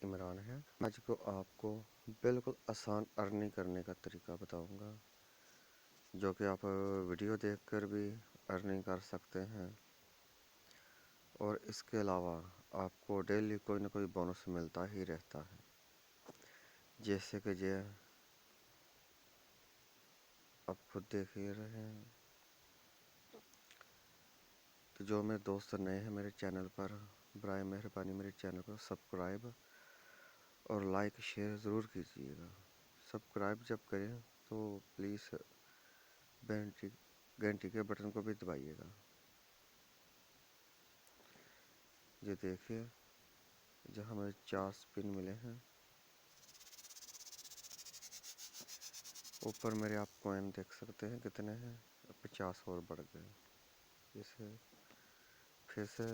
عمران ہے۔ آج کو آپ کو بالکل آسان ارننگ کرنے کا طریقہ بتاؤں گا، جو کہ آپ ویڈیو دیکھ کر بھی ارننگ کر سکتے ہیں، اور اس کے علاوہ آپ کو ڈیلی کوئی نہ کوئی بونس ملتا ہی رہتا ہے۔ جیسے کہ یہ آپ خود دیکھ ہی رہے ہیں۔ تو جو میرے دوست نئے ہیں میرے چینل پر، برائے مہربانی میرے چینل کو سبسکرائب اور لائک شیئر ضرور کیجیے گا۔ سبسکرائب جب کریں تو پلیز گھنٹی کے بٹن کو بھی دبائیے گا۔ یہ دیکھیے جہاں ہمیں 4 سپن ملے ہیں، اوپر میرے آپ کوئن دیکھ سکتے ہیں کتنے ہیں، 50 اور بڑھ گئے۔ اسے پھر سے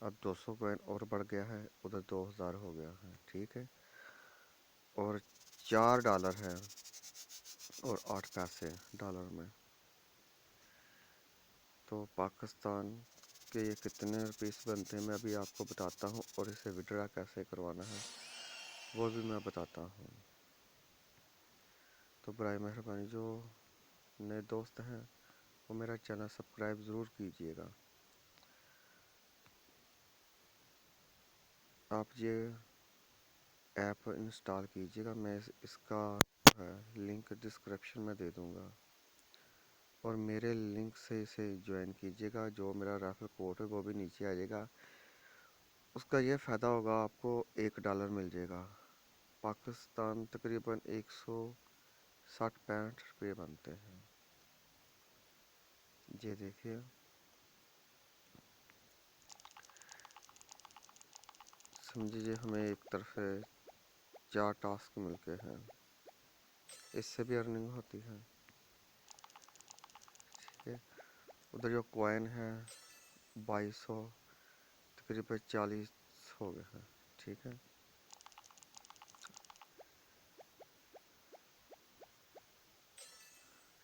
اب 200 کوئن اور بڑھ گیا ہے، ادھر 2000 ہو گیا ہے، ٹھیک ہے۔ اور $4 ہے اور 8 پیسے ڈالر میں۔ تو پاکستان کے یہ کتنے روپیس بنتے ہیں میں ابھی آپ کو بتاتا ہوں، اور اسے وڈرا کیسے کروانا ہے وہ بھی میں بتاتا ہوں۔ تو برائے مہربانی جو نئے دوست ہیں وہ میرا چینل سبسکرائب ضرور کیجیے گا۔ آپ یہ ایپ انسٹال کیجیے گا، میں اس کا لنک ڈسکرپشن میں دے دوں گا، اور میرے لنک سے اسے جوائن کیجیے گا۔ جو میرا ریفر کوڈ ہے وہ بھی نیچے آ جائے گا۔ اس کا یہ فائدہ ہوگا، آپ کو $1 مل جائے گا۔ پاکستان تقریباً 160-65 روپے بنتے ہیں۔ یہ دیکھیے سمجھیے ہمیں ایک طرف 4 ٹاسک مل کے ہیں، اس سے بھی ارننگ ہوتی ہے، ٹھیک ہے۔ ادھر جو کوائن ہے 2200 تقریباً 40 ہو گئے ہیں، ٹھیک ہے۔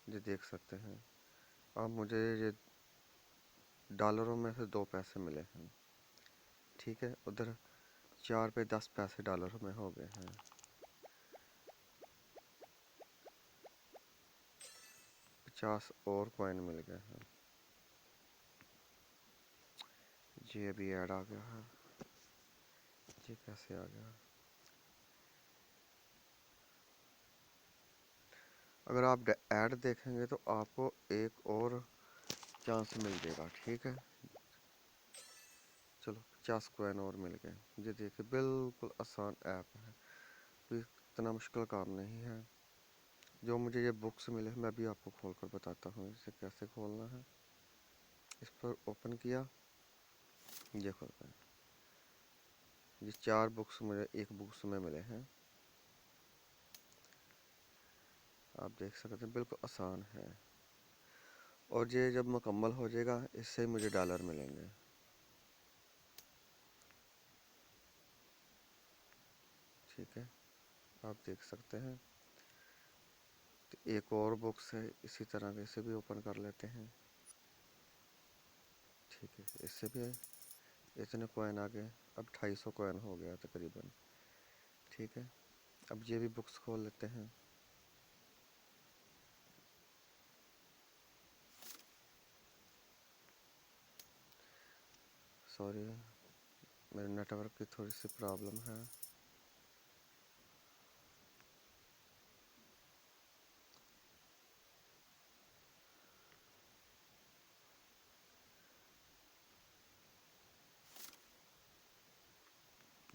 یہ دیکھ سکتے ہیں اب مجھے یہ ڈالروں میں سے 2 پیسے ملے ہیں، ٹھیک ہے۔ ادھر 4 پہ 10 پیسے ڈالروں میں ہو گئے ہیں۔ 50 اور کوائن مل گئے ہیں۔ یہ ابھی ایڈ آ گیا ہے، یہ کیسے آ گیا؟ اگر آپ ایڈ دیکھیں گے تو آپ کو ایک اور چانس مل جائے گا، ٹھیک ہے۔ چلو 50 کوائن اور مل گئے۔ یہ دیکھیں بالکل آسان ایپ ہے، کوئی اتنا مشکل کام نہیں ہے۔ جو مجھے یہ بکس ملے ہیں میں ابھی آپ کو کھول کر بتاتا ہوں اسے کیسے کھولنا ہے۔ اس پر اوپن کیا، یہ کھل گئے۔ یہ 4 بکس مجھے ایک بکس میں ملے ہیں، آپ دیکھ سکتے ہیں بالکل آسان ہے۔ اور یہ جب مکمل ہو جائے گا اس سے مجھے ڈالر ملیں گے، ٹھیک ہے۔ آپ دیکھ سکتے ہیں تو ایک اور بکس ہے اسی طرح کے، اسے بھی اوپن کر لیتے ہیں، ٹھیک ہے۔ اس سے بھی اتنے کوائن آ گئے، اب 250 کوائن ہو گیا تقریباً، ٹھیک ہے۔ اب یہ بھی بکس کھول لیتے ہیں۔ سوری میرے نیٹ ورک کی تھوڑی سی پرابلم ہے۔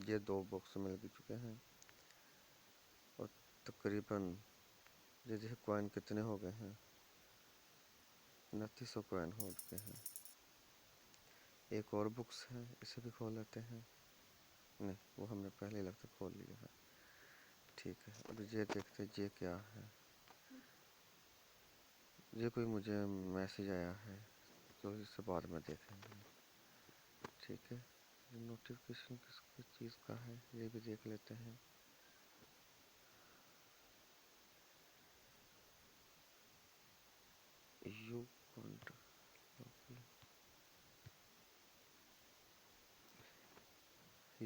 یہ 2 بکس مل چکے ہیں، اور تقریباً یہ دیکھیں کوائن کتنے ہو گئے ہیں، 2900 کوائن ہو چکے ہیں۔ ایک اور بکس ہے اسے بھی کھول لیتے ہیں، نہیں وہ ہم نے پہلے لگتا کھول لیا ہے، ٹھیک ہے۔ اب یہ دیکھتے ہیں یہ کیا ہے، یہ کوئی مجھے میسیج آیا ہے تو اس سے بعد میں دیکھیں گے، ٹھیک ہے۔ یہ نوٹیفیکیشن کس چیز کا ہے یہ بھی دیکھ لیتے ہیں۔ You can't local